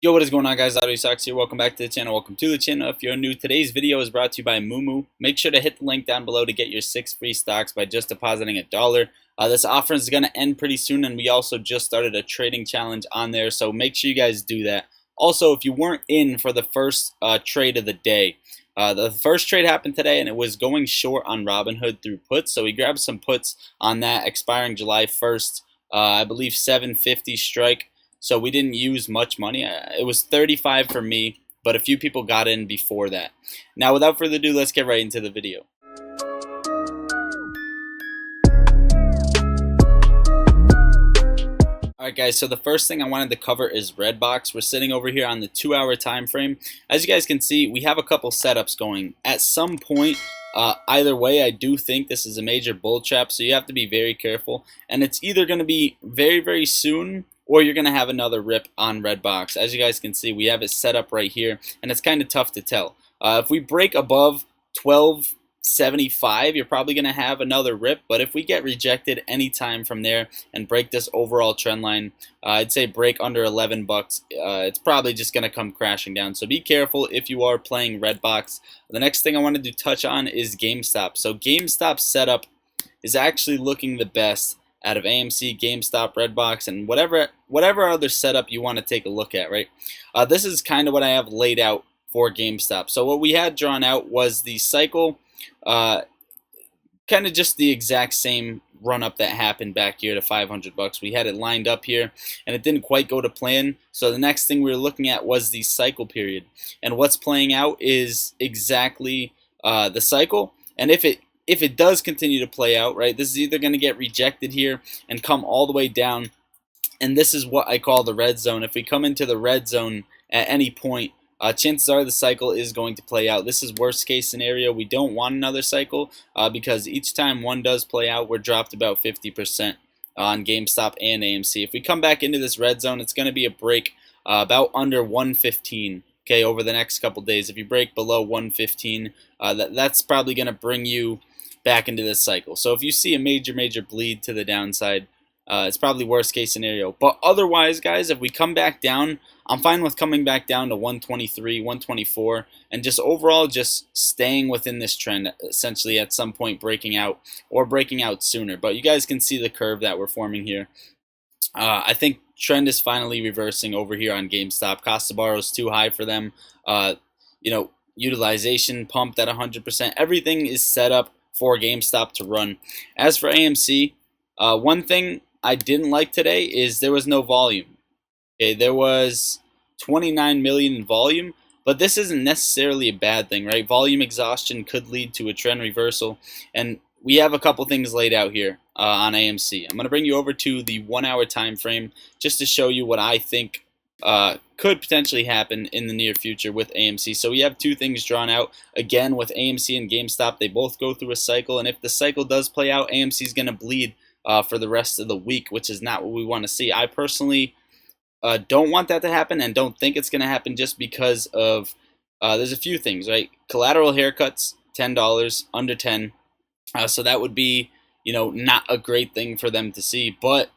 Yo, what is going on, guys? Audio Socks here. Welcome back to the channel. Welcome to the channel. If you're new, today's video is brought to you by Moomoo. Make sure to hit the link down below to get your 6 free stocks by just depositing $1. This offer is going to end pretty soon, and we also just started a trading challenge on there, so make sure you guys do that. Also, if you weren't in for the first trade of the day, the first trade happened today, and it was going short on Robinhood through puts, so we grabbed some puts on that expiring July 1st, I believe 750 strike. So we didn't use much money. It was 35 for me, but a few people got in before that. Now, without further ado, let's get right into the video. Alright guys, so the first thing I wanted to cover is Redbox. We're sitting over here on the 2-hour time frame. As you guys can see, we have a couple setups going. At some point, either way, I do think this is a major bull trap, so you have to be very careful. And it's either going to be very, very soon, or you're going to have another rip on Redbox. As you guys can see, we have it set up right here, and it's kind of tough to tell. If we break above 1275, you're probably going to have another rip, but if we get rejected anytime from there and break this overall trend line, I'd say break under 11 bucks, it's probably just going to come crashing down. So be careful if you are playing Redbox. The next thing I wanted to touch on is GameStop. So GameStop's setup is actually looking the best out of AMC, GameStop, Redbox, and whatever other setup you want to take a look at, right? This is kind of what I have laid out for GameStop. So what we had drawn out was the cycle, kind of just the exact same run up that happened back here to 500 bucks. We had it lined up here, and it didn't quite go to plan. So the next thing we were looking at was the cycle period, and what's playing out is exactly the cycle. And if it does continue to play out, right, this is either going to get rejected here and come all the way down, and this is what I call the red zone. If we come into the red zone at any point, chances are the cycle is going to play out. This is worst case scenario. We don't want another cycle because each time one does play out, we're dropped about 50% on GameStop and AMC. If we come back into this red zone, it's going to be a break about under 115. Okay, over the next couple days. If you break below 115, that's probably going to bring you back into this cycle. So if you see a major bleed to the downside, it's probably worst case scenario. But otherwise, guys, if we come back down, I'm fine with coming back down to 123, 124, and just overall just staying within this trend, essentially at some point breaking out or breaking out sooner. But you guys can see the curve that we're forming here. I think trend is finally reversing over here on GameStop. Cost to borrow is too high for them. Utilization pumped at 100%. Everything is set up for GameStop to run. As for AMC, one thing I didn't like today is there was no volume. Okay, there was 29 million in volume, but this isn't necessarily a bad thing, right? Volume exhaustion could lead to a trend reversal, and we have a couple things laid out here on AMC. I'm going to bring you over to the 1-hour time frame just to show you what I think could potentially happen in the near future with AMC. So we have two things drawn out. Again, with AMC and GameStop, they both go through a cycle, and if the cycle does play out, AMC is going to bleed for the rest of the week, which is not what we want to see. I personally don't want that to happen and don't think it's going to happen just because of there's a few things, right? Collateral haircuts, $10, under 10. So that would be, not a great thing for them to see, but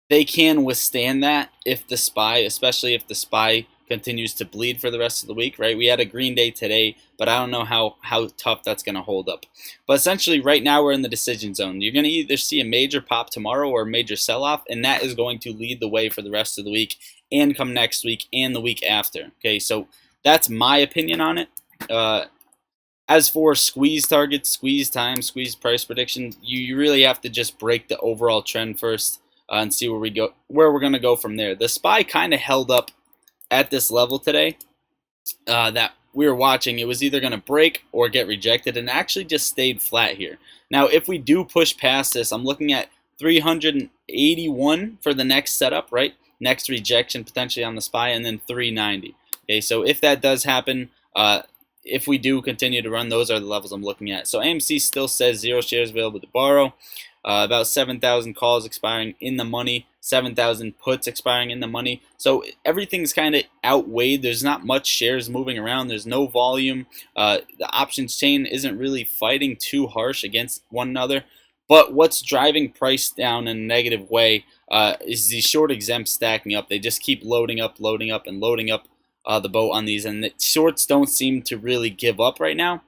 they can withstand that if the SPY, especially if the SPY continues to bleed for the rest of the week, right? We had a green day today, but I don't know how tough that's going to hold up. But essentially, right now we're in the decision zone. You're going to either see a major pop tomorrow or a major sell-off, and that is going to lead the way for the rest of the week and come next week and the week after. Okay, so that's my opinion on it. As for squeeze targets, squeeze time, squeeze price prediction, you really have to just break the overall trend first and see where we're going to go from there. The SPY kind of held up at this level today that we were watching. It was either going to break or get rejected, and actually just stayed flat here. Now, if we do push past this, I'm looking at 381 for the next setup, right? Next rejection potentially on the SPY, and then 390. Okay, so if that does happen, if we do continue to run, those are the levels I'm looking at. So AMC still says 0 shares available to borrow. About 7,000 calls expiring in the money, 7,000 puts expiring in the money. So everything's kind of outweighed. There's not much shares moving around. There's no volume. The options chain isn't really fighting too harsh against one another. But what's driving price down in a negative way is these short exempts stacking up. They just keep loading up, and loading up the boat on these, and the shorts don't seem to really give up right now.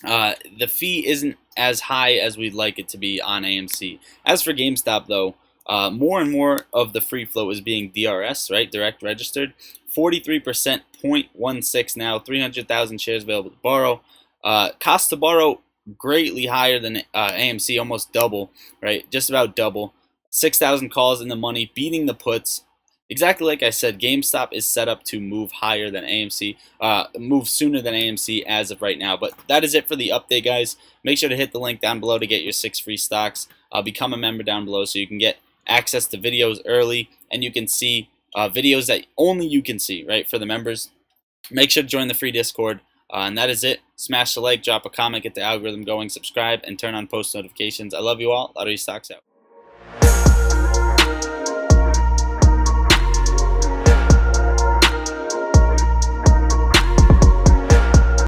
The fee isn't as high as we'd like it to be on AMC. As for GameStop, though, more and more of the free float is being DRS, right, direct registered. 43%, 0.16 now, 300,000 shares available to borrow. Cost to borrow greatly higher than AMC, almost double, right, just about double. 6,000 calls in the money, beating the puts. Exactly like I said, GameStop is set up to move higher than AMC, move sooner than AMC as of right now. But that is it for the update, guys. Make sure to hit the link down below to get your 6 free stocks. Become a member down below so you can get access to videos early, and you can see videos that only you can see, right, for the members. Make sure to join the free Discord. And that is it. Smash the like, drop a comment, get the algorithm going, subscribe, and turn on post notifications. I love you all. Lottery Stocks out.